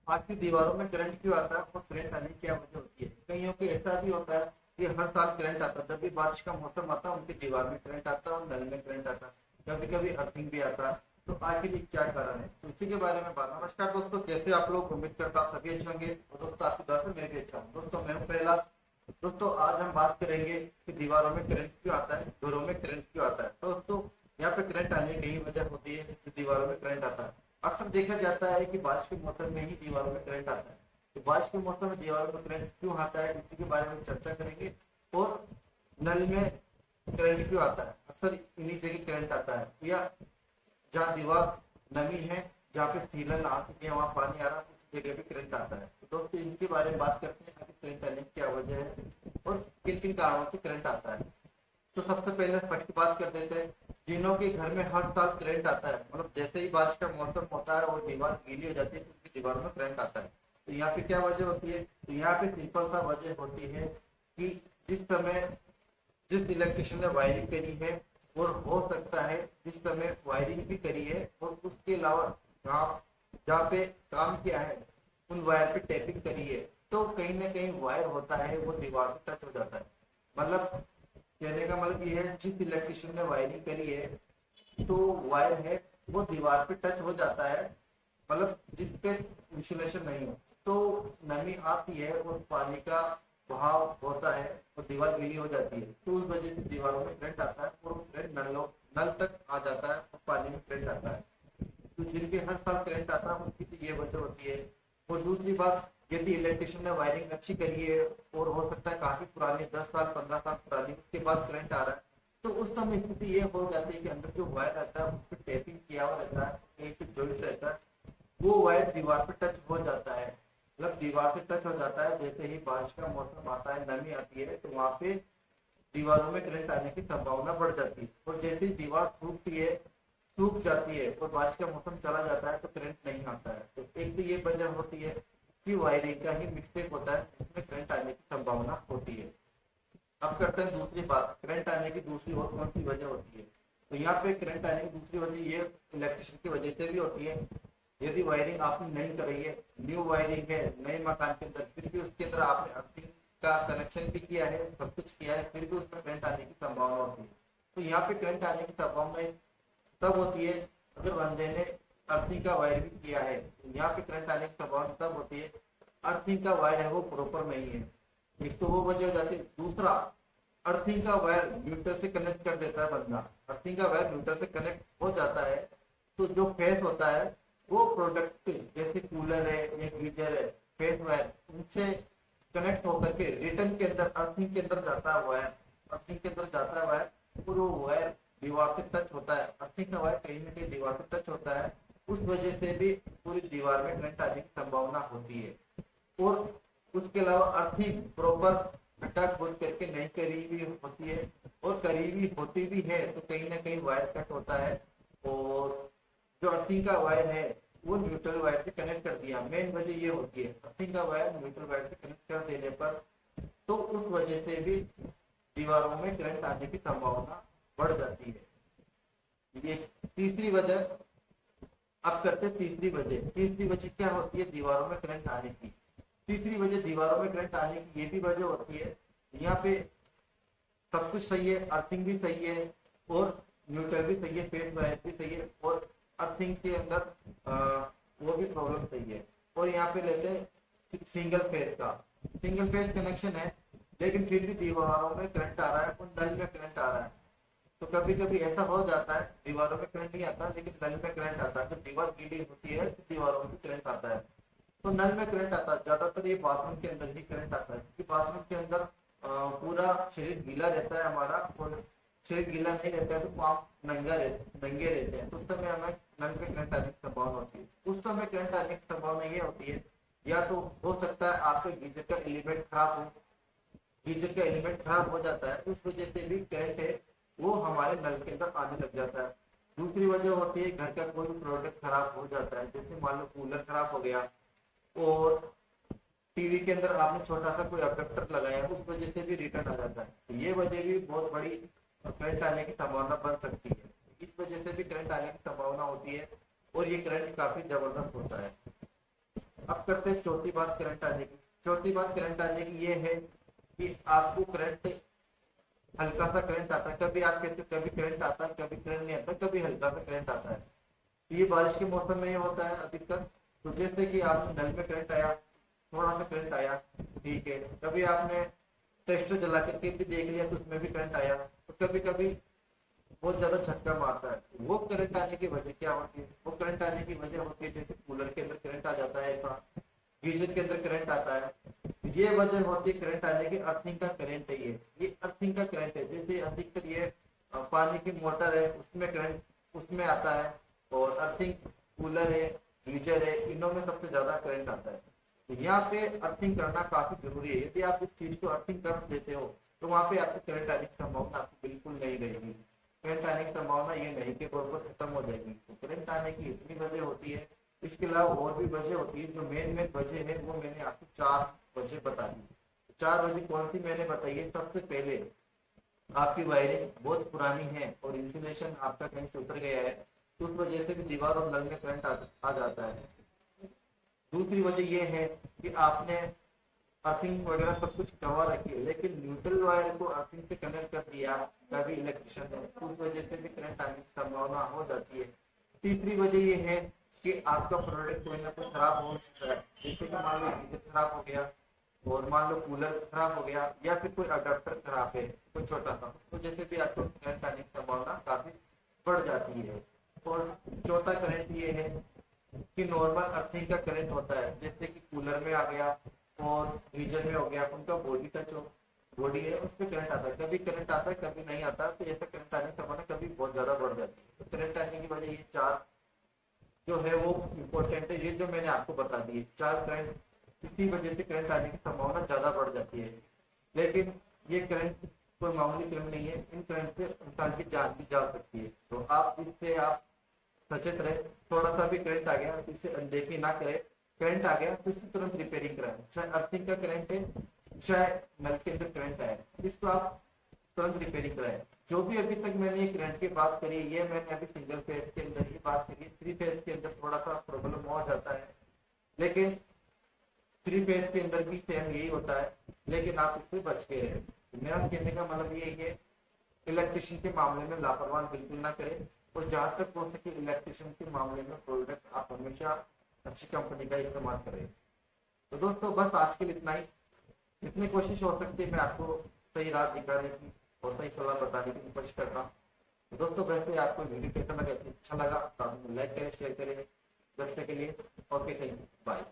आपकी दीवारों में करंट क्यों आता है और करंट आने की क्या वजह होती है। कईयों के ऐसा भी होता है कि हर साल करंट आता है, जब भी बारिश का मौसम आता है उनकी दीवार में करंट आता है और नल में करंट आता है, कभी कभी अर्थिंग भी आता है। तो आखिर ये क्या कारण है, तो इसी के बारे में बात। नमस्कार दोस्तों, कैसे आप लोग, उम्मीद करता हूँ सभी अच्छे होंगे। और दोस्तों आपकी दुआ से मैं भी अच्छा हूँ। दोस्तों मैं हूँ प्रहलाद। दोस्तों आज हम बात करेंगे कि दीवारों में करंट क्यों आता है, घरों में करंट क्यों आता है। तो दोस्तों यहाँ पे करंट आने की यही वजह होती है कि दीवारों में करंट आता है। अक्सर देखा जाता है कि बारिश के मौसम में ही दीवारों में करंट आता है। तो बारिश के मौसम में दीवारों में करंट क्यों आता है, इसी के बारे में चर्चा करेंगे। और नल में करंट क्यों आता है, अक्सर इन्हीं जगह करंट आता है, या जहाँ दीवार नमी है, जहाँ पे सीलन आ चुके हैं, वहाँ पानी आ रहा है, उस जगह भी करंट आता है। तो दोस्तों इनके बारे में बात करते हैं कि करंट आने की क्या वजह है और किन किन कारणों से करंट आता है। तो सबसे पहले फर्स्ट की बात कर देते हैं। जिनों के घर में हर साल करंट आता है, मतलब जैसे ही बारिश का मौसम होता है और दीवार गीली हो जाती है तो उसकी दीवार में करंट आता है। तो यहाँ पे क्या वजह होती है, तो यहाँ पे सिंपल सा वजह होती है कि जिस समय जिस इलेक्ट्रिशियन ने वायरिंग करी है, और हो सकता है जिस समय वायरिंग भी करी है और उसके अलावा जहाँ जहाँ पे काम किया है उन वायर पे टैपिंग करी है, तो कहीं ना कहीं वायर होता है वो दीवार पे टच हो जाता है। मतलब कहने का मतलब ये है, जिस इलेक्ट्रिशियन ने वायरिंग करी है तो वायर है वो दीवार पे टच हो जाता है, मतलब जिस पे इंसुलेशन नहीं हो, तो नमी आती है और पानी का बहाव होता है और दीवार गीली हो जाती है, तो उस वजह से दीवारों में करंट आता है और वो करंट नल तक आ जाता है और पानी में करंट आता है। तो जिनके हर साल करंट आता है उनकी तो ये वजह होती है। और दूसरी बात, यदि इलेक्ट्रिशियन ने वायरिंग अच्छी करी है और हो सकता है काफी पुरानी, 10 साल 15 साल पुरानी, उसके बाद करंट आ रहा है, तो उस समय स्थिति ये हो जाती है कि अंदर जो वायर रहता है उस पर टेपिंग किया हुआ रहता है, एक जॉइंट रहता है, वो वायर दीवार पे टच हो जाता है। मतलब दीवार पे टच हो जाता है, जैसे ही बारिश का मौसम आता है, नमी आती है, तो वहां पे दीवारों में करंट आने की संभावना बढ़ जाती है। और जैसे ही दीवार सूखती है, सूख जाती है और बारिश का मौसम चला जाता है तो करंट नहीं आता है। तो एक तो ये वजह होती है कि वायरिंग का ही मिस्टेक होता है, जिसमें करंट आने की संभावना होती है। अब करते हैं दूसरी बात, करंट आने की दूसरी और कौन सी वजह होती है। तो यहाँ पे करंट आने की दूसरी वजह ये इलेक्ट्रिशियन की वजह से भी होती है। यदि वायरिंग आपने नहीं कराई है, न्यू वायरिंग है नए मकान के अंदर, फिर भी उसके अंदर आपने अर्थिंग का कनेक्शन भी किया है, सब कुछ किया है, फिर भी उसमें करंट आने की संभावना होती है। तो यहाँ पे करंट आने की संभावना तब होती है अगर बंदे ने अर्थिंग का वायर भी किया है। तो यहाँ पे करंट आने की संभावना तब होती है अर्थिंग का वायर है वो प्रॉपर नहीं है, एक तो वो वजह हो जाती है। दूसरा, अर्थिंग का वायर न्यूट्रल से कनेक्ट कर देता है बंदा, अर्थिंग का वायर न्यूट्रल से कनेक्ट हो जाता है, तो जो फेस होता है वो प्रोडक्ट जैसे कूलर है या गीजर है, फेस वायर उनसे कनेक्ट होकर के रिटर्न के अंदर अर्थिंग के अंदर जाता है वायर, अर्थिंग के अंदर जाता है वायर, और वो वायर दीवार से टच होता है। अर्थिंग का वायर कहीं ना कहीं दीवार से टच होता है, उस वजह से भी पूरी दीवार में करंट आने की संभावना होती है। और उसके अलावा अर्थिंग प्रॉपर घटा खोल करके नहीं करीबी होती है, और करीबी होती भी है तो कहीं ना कहीं वायर कट होता है, और जो अर्थिंग का वायर है वो न्यूट्रल वायर से कनेक्ट कर दिया। मेन वजह ये होती है अर्थिंग का वायर न्यूट्रल वायर से कनेक्ट कर देने पर, तो उस वजह से भी दीवारों में करंट आने की संभावना बढ़ जाती है। ये तीसरी वजह। अब करते तीसरी वजह। तीसरी वजह क्या होती है दीवारों में करंट आने की। तीसरी वजह दीवारों में करंट आने की ये भी वजह होती है, यहाँ पे सब कुछ सही है, अर्थिंग भी सही है और न्यूट्रल भी सही है, फेस वायर भी सही है, और अर्थिंग के अंदर वो भी प्रॉब्लम सही है। और यहाँ पे लेते हैं सिंगल फेज का, सिंगल फेज कनेक्शन है, लेकिन फिर भी दीवारों में करंट आ रहा है और नल में करंट आ रहा है। तो कभी कभी ऐसा हो जाता है दीवारों में करंट नहीं आता लेकिन नल में करंट आता है। जब दीवार गीली होती है तो दीवारों में करंट आता है, तो नल में करंट आता है। ज्यादातर ये बाथरूम के अंदर ही करंट आता है, क्योंकि बाथरूम के अंदर पूरा शरीर गीला रहता है हमारा, और शरीर गीला नहीं रहता है तो पाँव नंगे रहते हैं, तो उस समय हमें नल में करंट आने की संभावना होती है। उस समय करंट आने की संभावना ये होती है, या तो हो सकता है आपके गीजर का एलिमेंट खराब हो, गीजर का एलिमेंट खराब हो जाता है, उस वजह से भी करंट है वो हमारे नल के अंदर आने लग जाता है। दूसरी वजह होती है घर का कोई भी प्रोडक्ट खराब हो जाता है, जैसे मान लो कूलर खराब हो गया और टीवी के अंदर आपने छोटा सा कोई अडेप्टर लगाया, उस वजह से भी रिटर्न आ जाता है। तो ये वजह भी बहुत बड़ी करंट आने की संभावना बन सकती है। इस वजह से भी करंट आने की संभावना होती है और ये करंट काफी जबरदस्त होता है। अब करते हैं चौथी बात करंट आने की। चौथी बात करंट आने की ये है कि आपको करंट हल्का सा करंट आता है, कभी आप कहते हो कभी करंट आता है, कभी करंट नहीं आता, कभी हल्का सा करंट आता है। तो ये बारिश के मौसम में ये होता है अधिकतर। तो जैसे कि आपने नल में करंट आया, थोड़ा सा करंट आया, ठीक है, कभी आपने टेस्टर जला करके भी देख लिया तो उसमें भी करंट आया, तो कभी कभी बहुत ज्यादा झटका मारता है। वो करंट आने की वजह क्या होती है? वो करंट आने की वजह होती है जैसे कूलर के अंदर करंट आ जाता है, ऐसा गीजर के अंदर करंट आता है, ये वजह होती है करंट आने की। अर्थिंग का करंट है ये अर्थिंग का करंट है। जैसे अधिकतर ये पानी की मोटर है उसमें करंट उसमें आता है, और अर्थिंग कूलर है, गीजर है, इनों में सबसे ज्यादा करंट आता है। तो यहाँ पे अर्थिंग करना काफी जरूरी है। यदि आप इस चीज को अर्थिंग कर देते हो तो वहाँ पे आपकी करंट आने की संभावना आपको बिल्कुल नहीं रहेगी। करंट आने की संभावना ये नहीं के बराबर खत्म हो जाएगी। तो करंट आने की इतनी वजह होती है। इसके अलावा और भी वजह होती है। जो मेन वजह है वो मैंने आपको 4 वजह बता दी। 4 वजह कौन सी मैंने बताई है? सबसे पहले आपकी वायरिंग बहुत पुरानी है और इंसुलेशन आपका कहीं से उतर गया है, तो उस वजह से भी दीवार और नल में करंट आ जाता है। दूसरी वजह यह है कि आपने अर्थिंग वगैरह सब कुछ करवा रखी है, लेकिन न्यूट्रल वायर को अर्थिंग से कनेक्ट कर दिया तभी इलेक्ट्रिशियन है, उस वजह से भी करंट आने की संभावना हो जाती है। तीसरी वजह यह है कि आपका प्रोडक्ट कोई ना कोई खराब हो सकता है। जैसे कि मान लो गीजर खराब हो गया, और मान लो कूलर खराब हो गया, या फिर कोई अडाप्टर खराब है कोई छोटा सा, उस वजह से भी आपको करंट आने की संभावना काफी बढ़ जाती है। और चौथा करंट ये है कि नॉर्मल अर्थिंग का करंट होता है, जैसे कि कूलर में आ गया और गीजर में हो गया, उनका बॉडी का जो बॉडी है उस पर करंट आता है। कभी करंट आता है कभी नहीं आता, तो ऐसा करंट आने की संभावना कभी बहुत ज्यादा बढ़ जाती है। तो करंट आने की वजह ये 4 जो है वो इम्पोर्टेंट है। ये जो मैंने आपको बता दी 4 करंट, इसी वजह से करंट आने की संभावना ज्यादा बढ़ जाती है। लेकिन ये करंट कोई मामूली करंट नहीं है, इन करंट से इंसान की जान भी जा सकती है। तो आप इससे आप सचेत रहे। थोड़ा सा भी करंट आ गया तो इसे अनदेखी ना करें। करंट आ गया तो इसकी तुरंत रिपेयरिंग कराएं, चाहे अर्थिंग का करंट है चाहे नल के अंदर करंट आया, इसको आप तुरंत रिपेयरिंग कराएं। जो भी अभी तक मैंने ये करंट की बात करी, ये मैंने अभी सिंगल फेज के अंदर ही बात करी। 3 फेज के अंदर थोड़ा सा प्रॉब्लम हो जाता है, लेकिन 3 फेज के अंदर भी सेम यही होता है, लेकिन आप इससे बच के रहें। मेरा कहने का मतलब ये है इलेक्ट्रिशियन के मामले में लापरवाह बिल्कुल ना करें, और जहां तक हो सके इलेक्ट्रिशियन के मामले में प्रोडक्ट आप हमेशा अच्छी कंपनी का इस्तेमाल करें। तो दोस्तों बस आज के लिए इतना ही। जितनी कोशिश हो सकती है मैं आपको सही राह दिखाने की और सही सलाह बताने की कोशिश कर रहा हूँ। तो दोस्तों वैसे आपको वीडियो कैसा लगा? अच्छा लगा तो आप लाइक करें, शेयर करें। बच्चे के लिए ओके, थैंक यू, बाय।